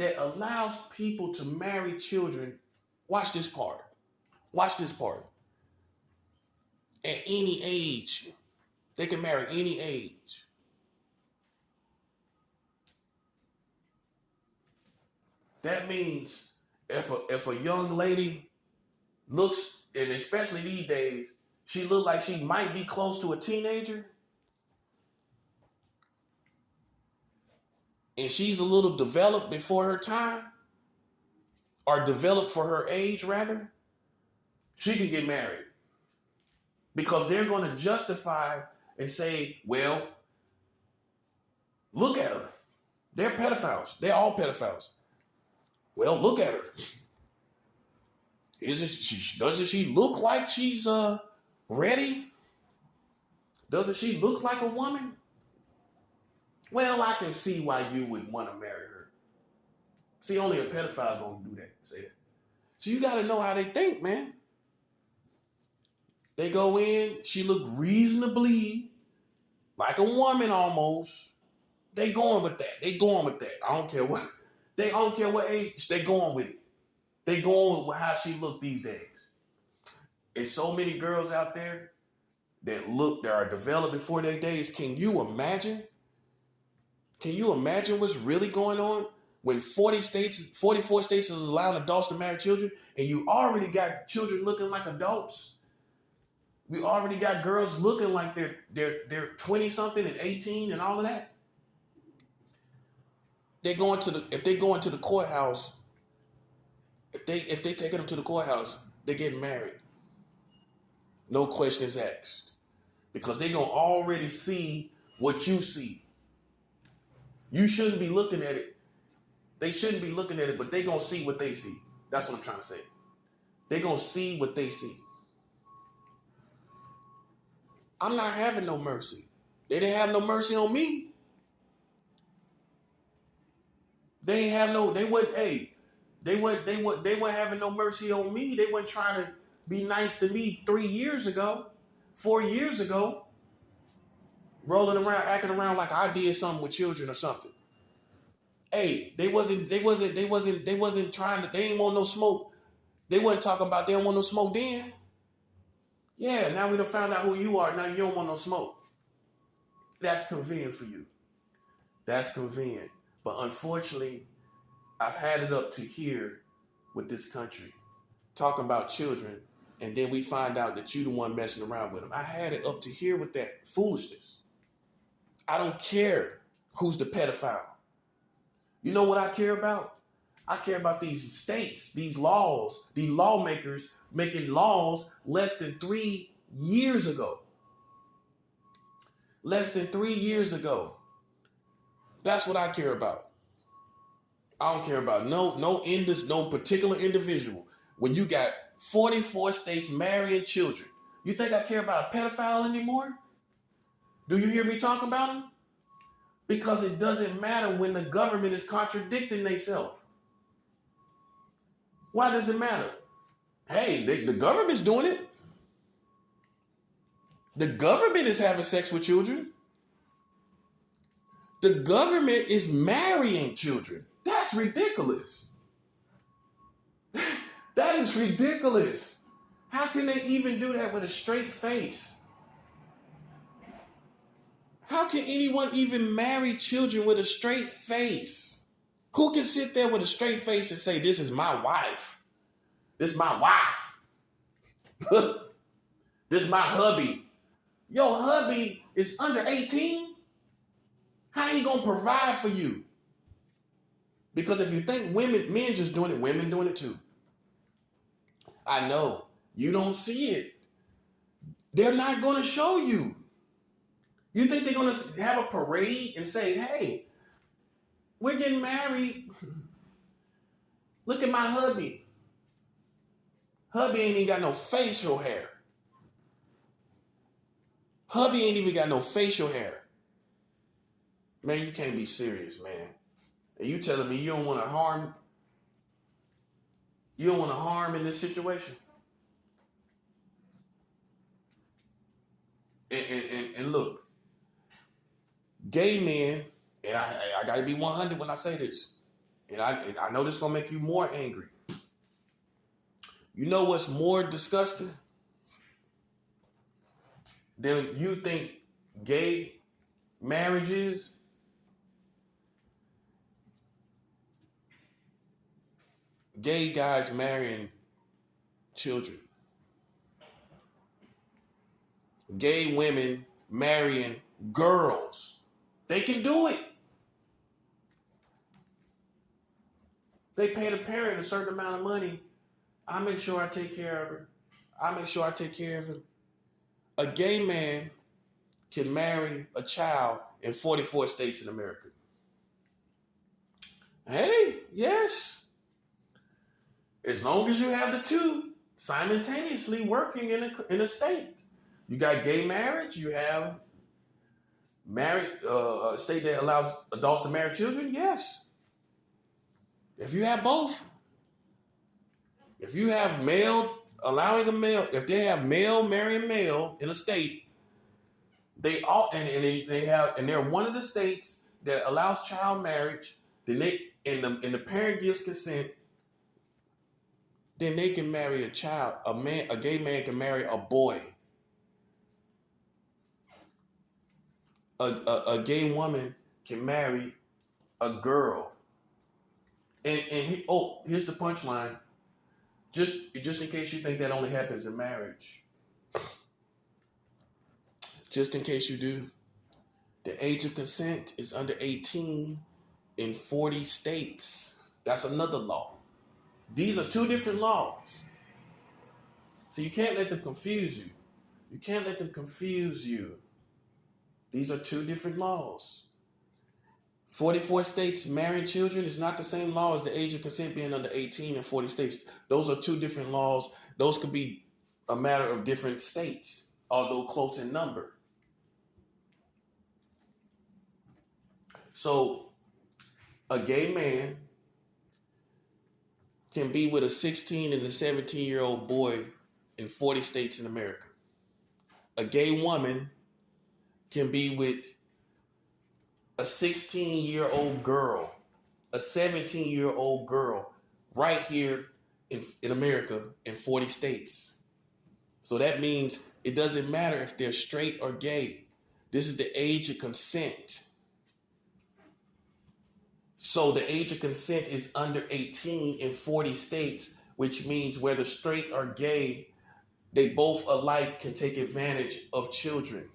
that allows people to marry children. Watch this part. Watch this part. At any age. They can marry any age. That means if a young lady looks, and especially these days, she look like she might be close to a teenager, and she's a little developed before her time, or developed for her age rather, she can get married. Because they're going to justify and say, well, look at her. They're pedophiles. They're all pedophiles. Well, look at her. Doesn't she look like she's ready? Doesn't she look like a woman? Well, I can see why you would want to marry her. See, only a pedophile gonna do that. Say that. So you got to know how they think, man. They go in, she look reasonably like a woman almost. They going with that. They going with that. I don't care what. They don't care what age. They going with it. They going with how she look these days. There's so many girls out there that are developed before their days. Can you imagine? Can you imagine what's really going on when 44 states is allowing adults to marry children, and you already got children looking like adults? We already got girls looking like they're 20 something and 18 and all of that. If they go into the courthouse, if they take them to the courthouse, they're getting married. No questions asked. Because they're gonna already see what you see. You shouldn't be looking at it. They shouldn't be looking at it, but they're gonna see what they see. That's what I'm trying to say. They're gonna see what they see. I'm not having no mercy. They didn't have no mercy on me. They ain't have no, they weren't having no mercy on me. They weren't trying to be nice to me 3 years ago, 4 years ago, rolling around, acting around like I did something with children or something. Hey, they wasn't trying to, they ain't want no smoke. They wasn't talking about they don't want no smoke then. Yeah, now we done found out who you are. Now you don't want no smoke. That's convenient for you. That's convenient. But unfortunately, I've had it up to here with this country, talking about children, and then we find out that you the one messing around with them. I had it up to here with that foolishness. I don't care who's the pedophile. You know what I care about? I care about these states, these laws, these lawmakers making laws less than 3 years ago. Less than 3 years ago. That's what I care about. I don't care about no particular individual. When you got 44 states marrying children, you think I care about a pedophile anymore? Do you hear me talk about him? Because it doesn't matter when the government is contradicting themselves. Why does it matter? Hey, the government's doing it. The government is having sex with children. The government is marrying children. That's ridiculous. That is ridiculous. How can they even do that with a straight face? How can anyone even marry children with a straight face? Who can sit there with a straight face and say, this is my wife? This is my wife. This is my hubby. Your hubby is under 18? How he gonna provide for you? Because if you think men just doing it, women doing it too. I know, you don't see it. They're not gonna show you. You think they're gonna have a parade and say, hey, we're getting married. Look at my hubby. Hubby ain't even got no facial hair. Hubby ain't even got no facial hair. Man, you can't be serious, man. And you telling me you don't want to harm in this situation? And look, gay men, and I got to be 100 when I say this. And I know this is going to make you more angry. You know what's more disgusting than you think gay marriage is? Gay guys marrying children. Gay women marrying girls. They can do it. They pay the parent a certain amount of money. I make sure I take care of her. I make sure I take care of him. A gay man can marry a child in 44 states in America. Hey, yes. As long as you have the two simultaneously working in a state. You got gay marriage, you have married a state that allows adults to marry children, yes. If you have both, if you have male allowing a male, if they have male marrying male in a state, they all and they're one of the states that allows child marriage, then the parent gives consent, then they can marry a child. A gay man can marry a boy. A gay woman can marry a girl. And here's the punchline. Just in case you think that only happens in marriage. Just in case you do. The age of consent is under 18 in 40 states. That's another law. These are two different laws. So you can't let them confuse you. You can't let them confuse you. These are two different laws. 44 states marrying children is not the same law as the age of consent being under 18 in 40 states. Those are two different laws. Those could be a matter of different states, although close in number. So a gay man can be with a 16 and a 17-year-old boy in 40 states in America. A gay woman can be with a 16-year-old girl, a 17-year-old girl, right here in America in 40 states. So that means it doesn't matter if they're straight or gay. This is the age of consent. So the age of consent is under 18 in 40 states, which means whether straight or gay, they both alike can take advantage of children.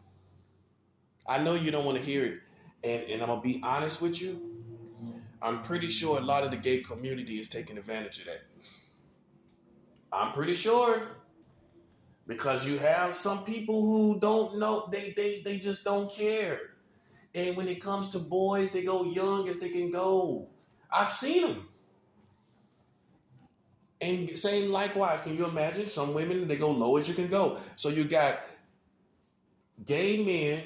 I know you don't want to hear it. And I'm going to be honest with you. I'm pretty sure a lot of the gay community is taking advantage of that. I'm pretty sure. Because you have some people who don't know, they just don't care. And when it comes to boys, they go young as they can go. I've seen them. And same likewise, can you imagine? Some women, they go low as you can go. So you got gay men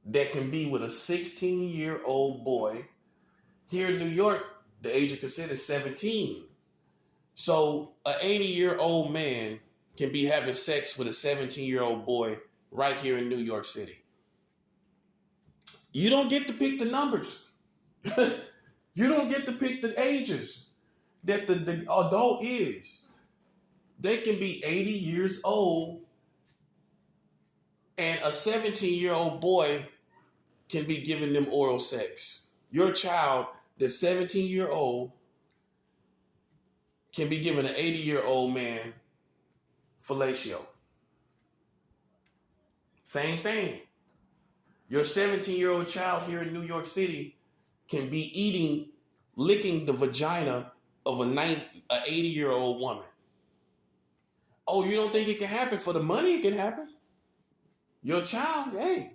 that can be with a 16-year-old boy. Here in New York, the age of consent is 17. So an 80-year-old man can be having sex with a 17-year-old boy right here in New York City. You don't get to pick the numbers. You don't get to pick the ages that the adult is. They can be 80 years old and a 17-year-old boy can be giving them oral sex. Your child, the 17-year-old, can be giving an 80-year-old man fellatio. Same thing. Your 17-year-old child here in New York City can be licking the vagina of an 80-year-old woman. Oh, you don't think it can happen? For the money, it can happen. Your child, hey.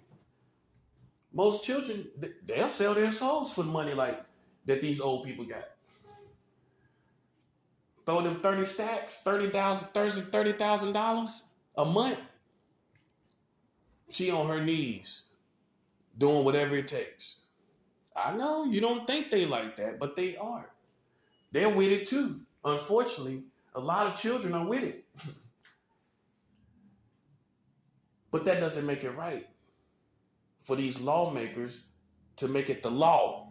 Most children, they'll sell their souls for the money like that these old people got. Throw them 30 stacks, $30,000 a month. She on her knees, doing whatever it takes. I know you don't think they like that, but they are. They're with it too. Unfortunately, a lot of children are with it. But that doesn't make it right for these lawmakers to make it the law.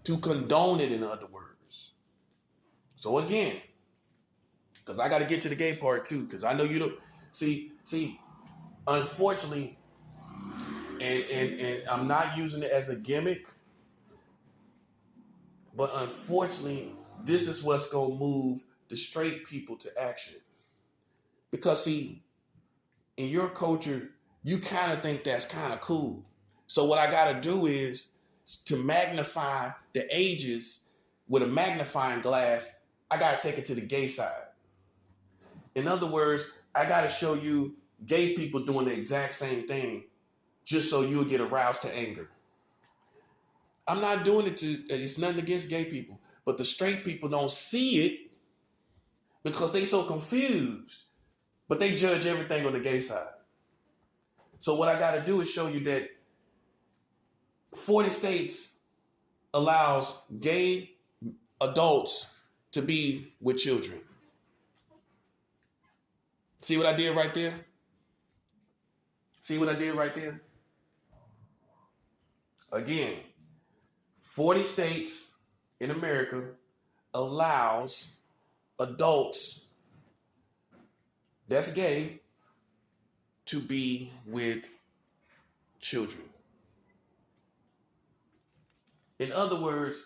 to condone it, in other words. So again, because I got to get to the gay part too, because I know you don't see, unfortunately, and I'm not using it as a gimmick, but unfortunately, this is what's going to move the straight people to action. Because see, in your culture, you kind of think that's kind of cool. So what I got to do is to magnify the ages with a magnifying glass, I got to take it to the gay side. In other words, I got to show you gay people doing the exact same thing just so you'll get aroused to anger. I'm not doing it it's nothing against gay people, but the straight people don't see it because they so confused, but they judge everything on the gay side. So what I got to do is show you that 40 states allows gay adults to be with children. See what I did right there? See what I did right there? Again, 40 states in America allows adults that's gay to be with children. In other words,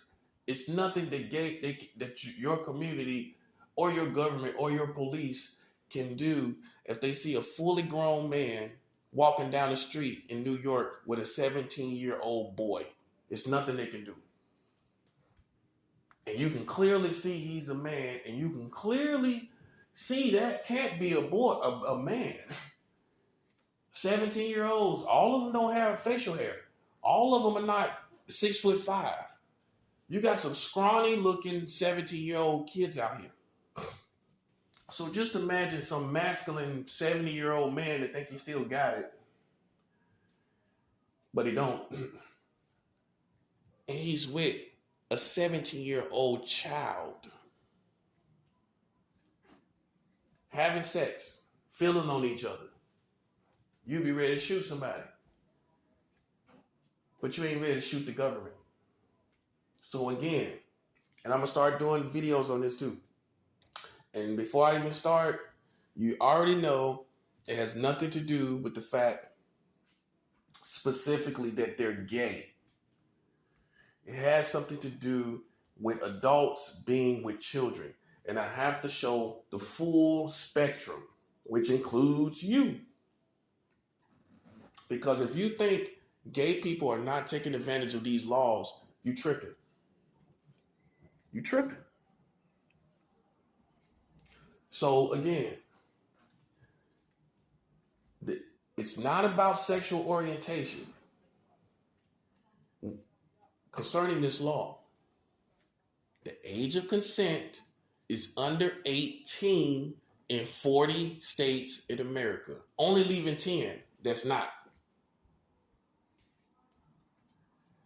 it's nothing that your community or your government or your police can do if they see a fully grown man walking down the street in New York with a 17-year-old boy. It's nothing they can do. And you can clearly see he's a man, and you can clearly see that can't be a boy, a man. 17-year-olds, all of them don't have facial hair. All of them are not 6'5". You got some scrawny looking 17-year-old kids out here. So just imagine some masculine 70-year-old man that think he still got it, but he don't. And he's with a 17-year-old child, having sex, feeling on each other. You be ready to shoot somebody, but you ain't ready to shoot the government. So again, and I'm gonna start doing videos on this too. And before I even start, you already know it has nothing to do with the fact specifically that they're gay. It has something to do with adults being with children. And I have to show the full spectrum, which includes you. Because if you think gay people are not taking advantage of these laws, you tripping. You tripping. So again, it's not about sexual orientation concerning this law. The age of consent is under 18 in 40 states in America. Only leaving 10 that's not.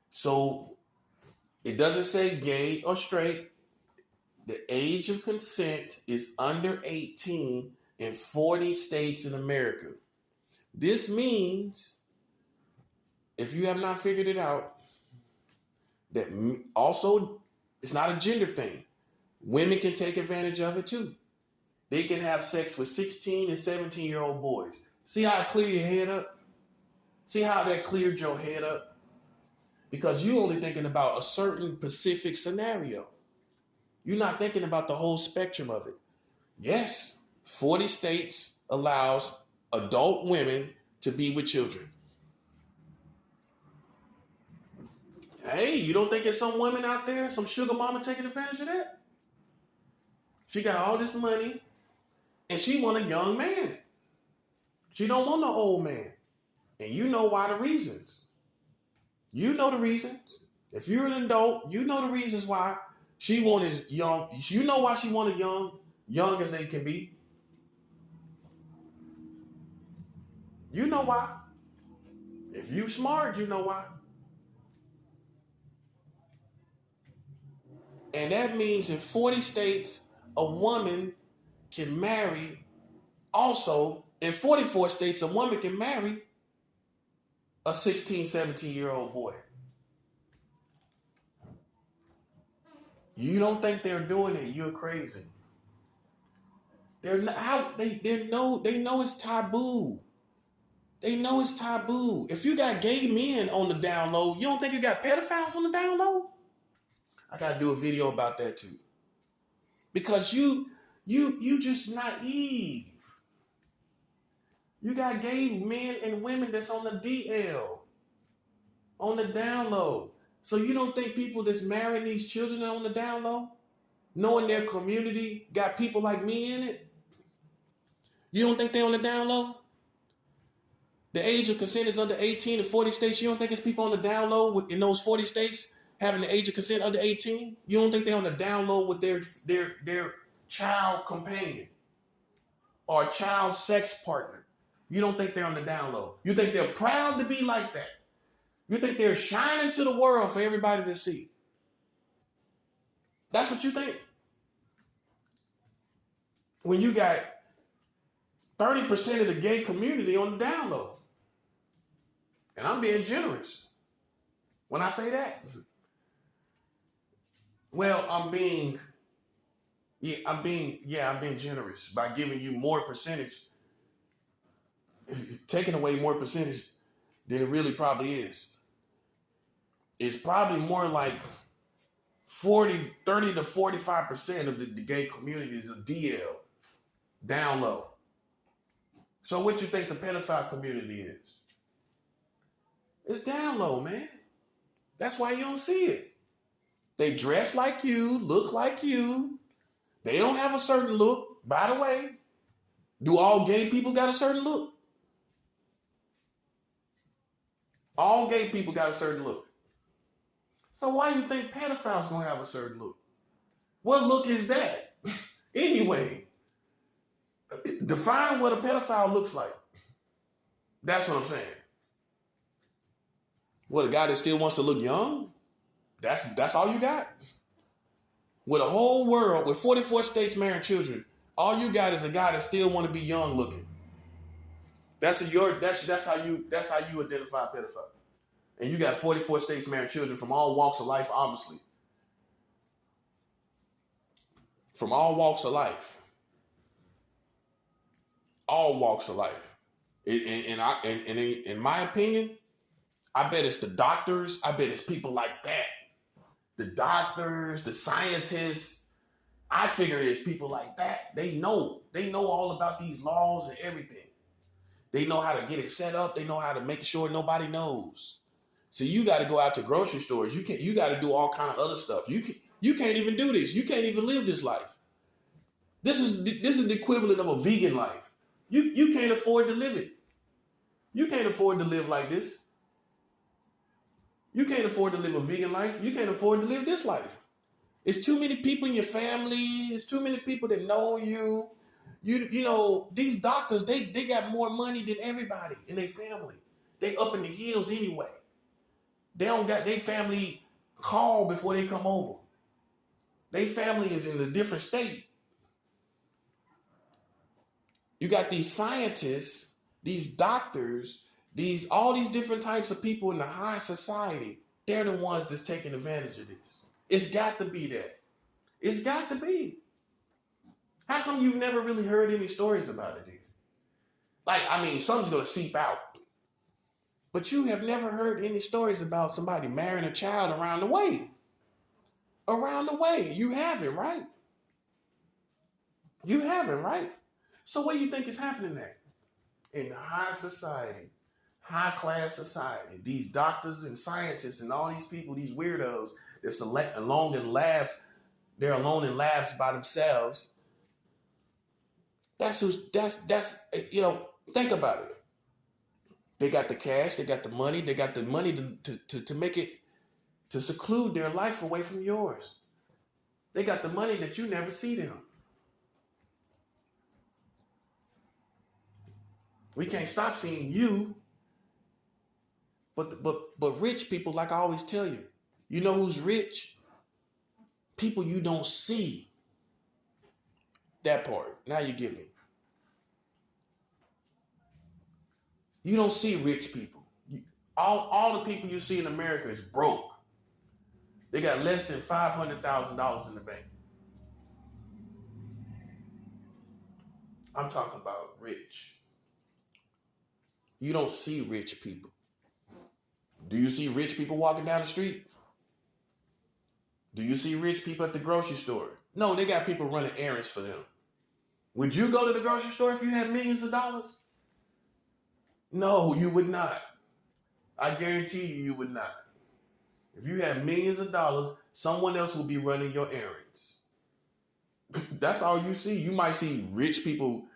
So it doesn't say gay or straight. The age of consent is under 18 in 40 states in America. This means, if you have not figured it out, that also it's not a gender thing. Women can take advantage of it too. They can have sex with 16 and 17-year-old boys. See how it cleared your head up? See how that cleared your head up? Because you're only thinking about a certain specific scenario. You're not thinking about the whole spectrum of it. Yes, 40 states allows adult women to be with children. Hey, you don't think there's some women out there, some sugar mama taking advantage of that? She got all this money and she want a young man. She don't want no old man. And you know why, the reasons. You know the reasons. If you're an adult, you know the reasons why she wanted young. You know why she wanted young as they can be. You know why. If you smart, you know why. And that means in 40 states, a woman can marry. Also, in 44 states, a woman can marry a 16, 17-year-old boy. You don't think they're doing it, you're crazy. They're not, they know it's taboo. They know it's taboo. If you got gay men on the down low, you don't think you got pedophiles on the down low? I gotta do a video about that too. Because you just naive. You got gay men and women that's on the DL, on the down low. So you don't think people that's marrying these children are on the down low, knowing their community got people like me in it? You don't think they're on the down low? The age of consent is under 18 in 40 states. You don't think it's people on the down low in those 40 states having the age of consent under 18? You don't think they're on the down low with their child companion or child sex partner? You don't think they're on the down low. You think they're proud to be like that. You think they're shining to the world for everybody to see. That's what you think. When you got 30% of the gay community on the down low. And I'm being generous when I say that. Well, I'm being generous by giving you more percentage, taking away more percentage than it really probably is. It's probably more like 30 to 45% of the gay community is a DL, down low. So what you think the pedophile community is? It's down low, man. That's why you don't see it. They dress like you, look like you. They don't have a certain look. By the way, do all gay people got a certain look? All gay people got a certain look. So why do you think pedophiles gonna have a certain look? What look is that? Anyway, define what a pedophile looks like. That's what I'm saying. What, a guy that still wants to look young? That's all you got? With a whole world, with 44 states marrying children, all you got is a guy that still want to be young looking. That's how you identify a pedophile. And you got 44 states marrying children from all walks of life, obviously. From all walks of life. All walks of life. In my opinion, I bet it's the doctors. I bet it's people like that. The doctors, the scientists. I figure it's people like that. They know all about these laws and everything. They know how to get it set up. They know how to make sure nobody knows. So you got to go out to grocery stores. You got to do all kind of other stuff. You can't even do this. You can't even live this life. This is the equivalent of a vegan life. You can't afford to live it. You can't afford to live like this. You can't afford to live a vegan life. You can't afford to live this life. It's too many people in your family. It's too many people that know you. You know, these doctors, they got more money than everybody in their family. They up in the hills anyway. They don't got their family call before they come over. Their family is in a different state. You got these scientists, these doctors, all these different types of people in the high society. They're the ones that's taking advantage of this. It's got to be that. It's got to be. How come you've never really heard any stories about it, dude? Like, I mean, something's going to seep out. But you have never heard any stories about somebody marrying a child around the way. Around the way. You haven't, right? You haven't, right? So what do you think is happening there? In the high society, high class society, these doctors and scientists and all these people, these weirdos, they're alone in labs. They're alone in labs by themselves. That's think about it. They got the cash, they got the money to make it, to seclude their life away from yours. They got the money that you never see them. We can't stop seeing you. But rich people, like I always tell you, you know who's rich? People you don't see. That part. Now you get me. You don't see rich people. All the people you see in America is broke. They got less than $500,000 in the bank. I'm talking about rich. You don't see rich people. Do you see rich people walking down the street? Do you see rich people at the grocery store? No, they got people running errands for them. Would you go to the grocery store if you had millions of dollars? No, you would not. I guarantee you would not. If you had millions of dollars, someone else will be running your errands. That's all you see. You might see rich people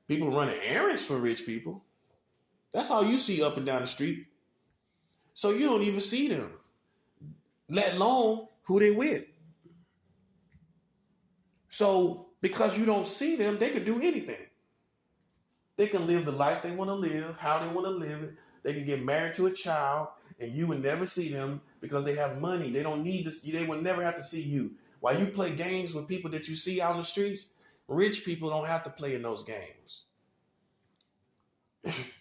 running errands for rich people. That's all you see up and down the street. So you don't even see them, let alone who they with. So because you don't see them, they can do anything. They can live the life they want to live, how they want to live it. They can get married to a child, and you would never see them because they have money. They don't need to. They will never have to see you. While you play games with people that you see out in the streets, rich people don't have to play in those games.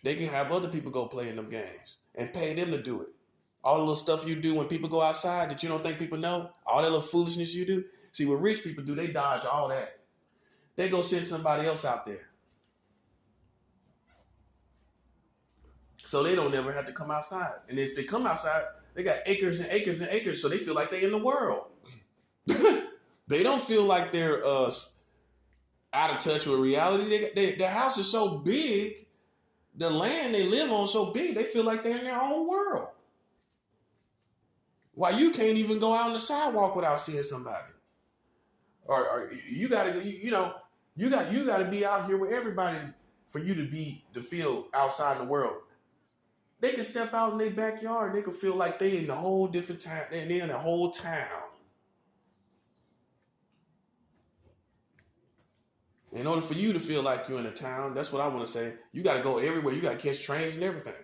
They can have other people go play in them games and pay them to do it. All the little stuff you do when people go outside that you don't think people know, all that little foolishness you do. See, what rich people do, they dodge all that. They go send somebody else out there. So they don't ever have to come outside. And if they come outside, they got acres and acres and acres, so they feel like they're in the world. They don't feel like they're out of touch with reality. Their house is so big, the land they live on so big, they feel like they're in their own world. Why you can't even go out on the sidewalk without seeing somebody. Or you gotta go, you gotta be out here with everybody for you to feel outside in the world. They can step out in their backyard, they can feel like they're in a whole different town, and they're in a whole town. In order for you to feel like you're in a town, that's what I want to say. You got to go everywhere. You got to catch trains and everything.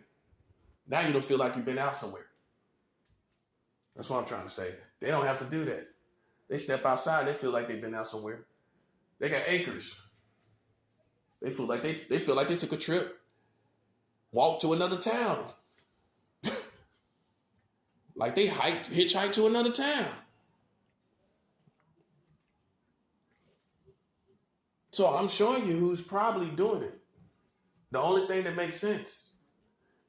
Now you don't feel like you've been out somewhere. That's what I'm trying to say. They don't have to do that. They step outside, they feel like they've been out somewhere. They got acres. They feel like they took a trip, walked to another town. Like they hitchhiked to another town. So I'm showing you who's probably doing it. The only thing that makes sense.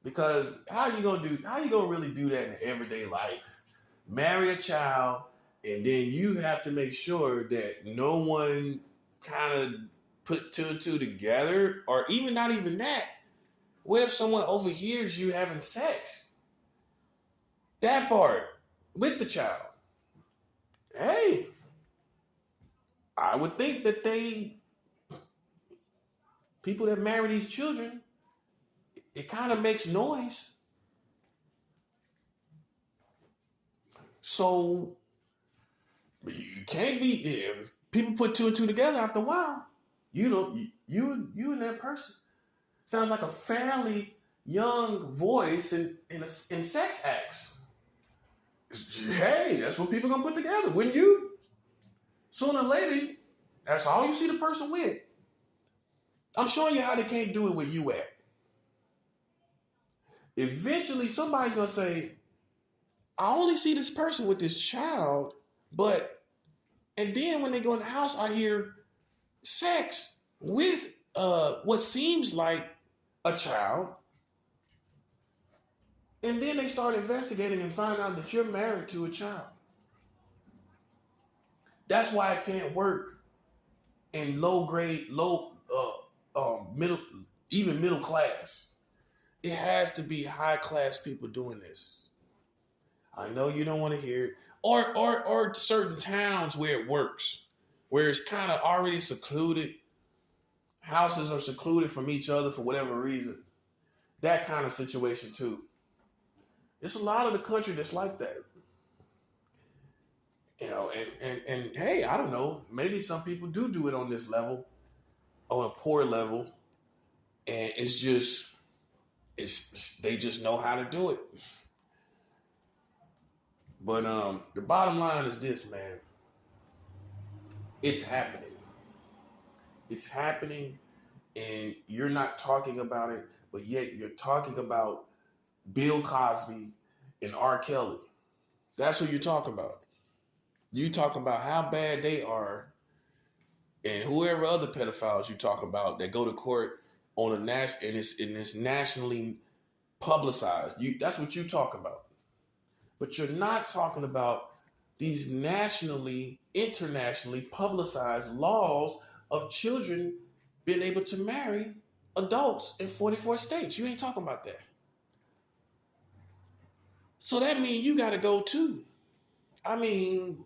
Because how you gonna really do that in everyday life? Marry a child, and then you have to make sure that no one kind of put two and two together, or even not even that. What if someone overhears you having sex? That part with the child. Hey, I would think that people that marry these children, it kind of makes noise. So you can't be, if people put two and two together after a while, you and that person sounds like a fairly young voice in sex acts. Hey, that's what people gonna put together, wouldn't you? Sooner or later, that's all you see the person with. I'm showing you how they can't do it where you at. Eventually, somebody's going to say, I only see this person with this child, and then when they go in the house, I hear sex with what seems like a child. And then they start investigating and find out that you're married to a child. That's why it can't work in middle class. It has to be high class people doing this. I know you don't want to hear it. Or certain towns where it works, where it's kind of already secluded. Houses are secluded from each other for whatever reason. That kind of situation too. It's a lot of the country that's like that. And hey, I don't know. Maybe some people do it on this level, on a poor level, and they just know how to do it. But the bottom line is this, man. It's happening. It's happening, and you're not talking about it, but yet you're talking about Bill Cosby and R. Kelly. That's what you're talking about. You talk about how bad they are, and whoever other pedophiles you talk about that go to court on a it's nationally publicized. That's what you talk about. But you're not talking about these nationally, internationally publicized laws of children being able to marry adults in 44 states. You ain't talking about that. So that means you got to go too. I mean,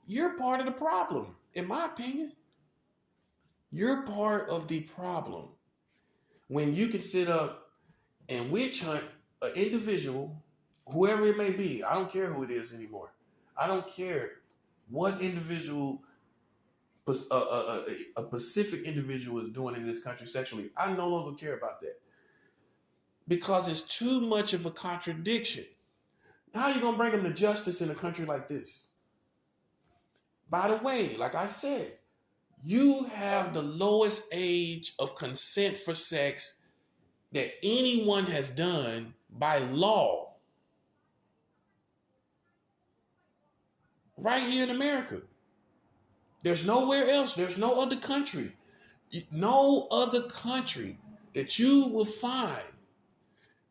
you're part of the problem, in my opinion. You're part of the problem. When you can sit up and witch hunt an individual, whoever it may be, I don't care who it is anymore. I don't care what individual, a specific individual is doing in this country sexually. I no longer care about that. Because it's too much of a contradiction. How are you going to bring them to justice in a country like this? By the way, like I said, you have the lowest age of consent for sex that anyone has done by law. Right here in America. There's nowhere else. There's no other country. No other country that you will find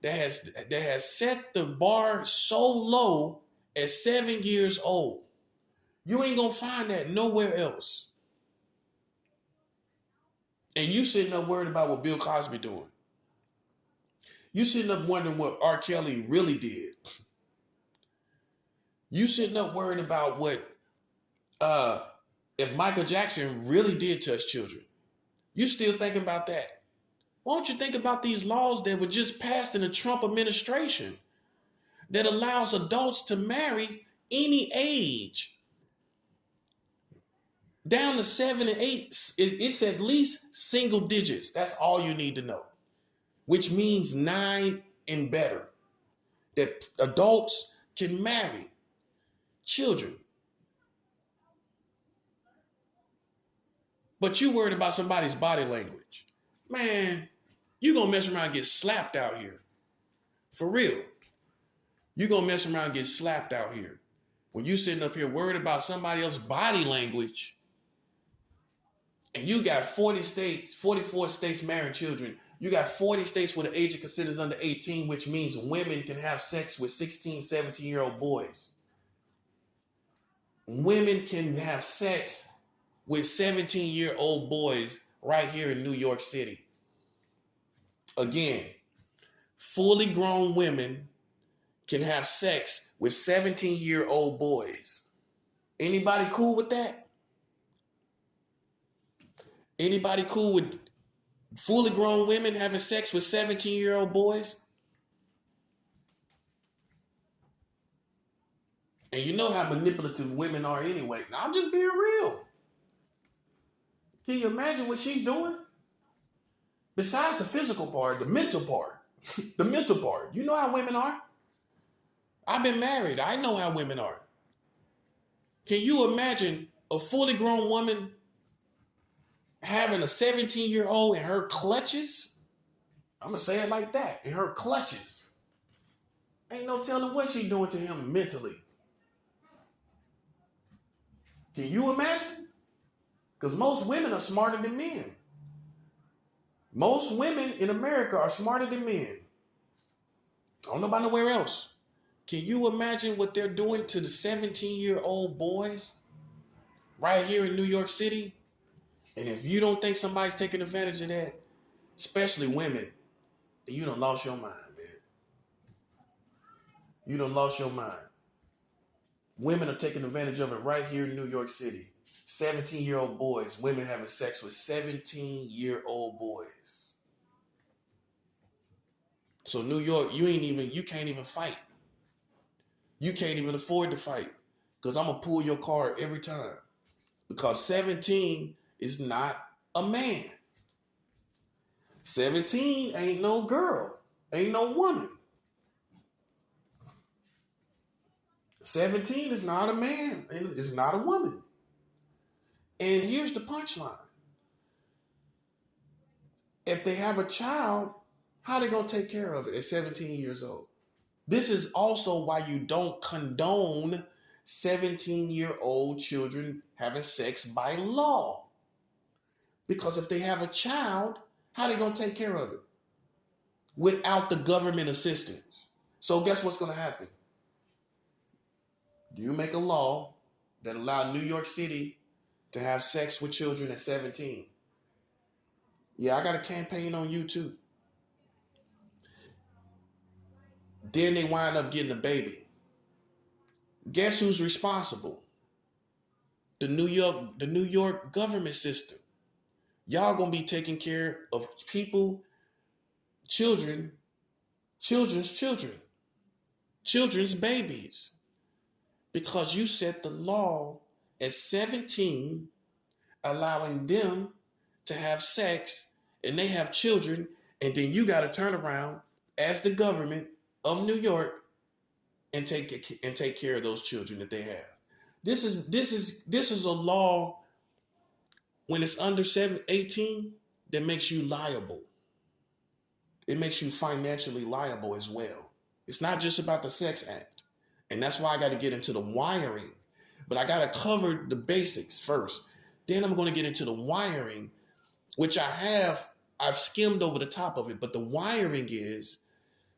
that has set the bar so low at 7 years old. You ain't gonna find that nowhere else. And you sitting up worried about what Bill Cosby doing. You sitting up wondering what R. Kelly really did. You sitting up worried about what if Michael Jackson really did touch children. You still thinking about that. Why don't you think about these laws that were just passed in the Trump administration that allows adults to marry any age? Down to 7 and 8, it's at least single digits. That's all you need to know. Which means 9 and better. That adults can marry children. But you worried about somebody's body language. Man, you gonna mess around and get slapped out here. For real. You gonna mess around and get slapped out here. When you sitting up here worried about somebody else's body language, and you got 40 states, 44 states marrying children. You got 40 states where the age of consent is under 18, which means women can have sex with 16, 17-year-old boys. Women can have sex with 17-year-old boys right here in New York City. Again, fully grown women can have sex with 17-year-old boys. Anybody cool with that? Anybody cool with fully grown women having sex with 17-year-old boys? And you know how manipulative women are anyway. Now, I'm just being real. Can you imagine what she's doing? Besides the physical part, the mental part. The mental part. You know how women are. I've been married. I know how women are. Can you imagine a fully grown woman having a 17-year-old in her clutches? I'm going to say it like that. In her clutches. Ain't no telling what she's doing to him mentally. Can you imagine? Because most women are smarter than men. Most women in America are smarter than men. I don't know about nowhere else. Can you imagine what they're doing to the 17-year-old boys right here in New York City? And if you don't think somebody's taking advantage of that, especially women, then you done lost your mind, man. You done lost your mind. Women are taking advantage of it right here in New York City. 17-year-old boys, women having sex with 17-year-old boys. So New York, you can't even fight. You can't even afford to fight. Because I'm going to pull your card every time. Because 17 is not a man. 17 ain't no girl. Ain't no woman. 17 is not a man. It's not a woman. And here's the punchline. If they have a child, how are they going to take care of it at 17 years old? This is also why you don't condone 17-year-old children having sex by law. Because if they have a child, how are they going to take care of it? Without the government assistance. So guess what's going to happen? Do you make a law that allows New York City to have sex with children at 17? Yeah, I got a campaign on YouTube. Then they wind up getting a baby. Guess who's responsible? The New York government system. Y'all gonna be taking care of people, children's children, children's babies. Because you set the law at 17, allowing them to have sex, and they have children, and then you got to turn around as the government of New York and take care of those children that they have. This is a law when it's under 18 that makes you liable. It makes you financially liable as well. It's not just about the Sex Act. And that's why I got to get into the wiring. But I got to cover the basics first. Then I'm going to get into the wiring, which I've skimmed over the top of it. But the wiring is,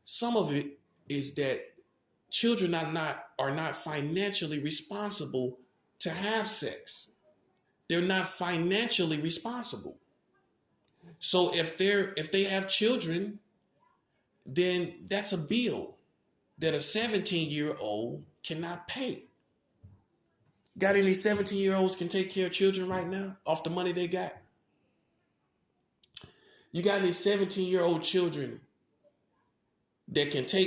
some of it is that children are not financially responsible to have sex. They're not financially responsible. So if they have children, then that's a bill that a 17-year-old cannot pay. Got any 17-year-olds can take care of children right now off the money they got? You got any 17-year-old children that can take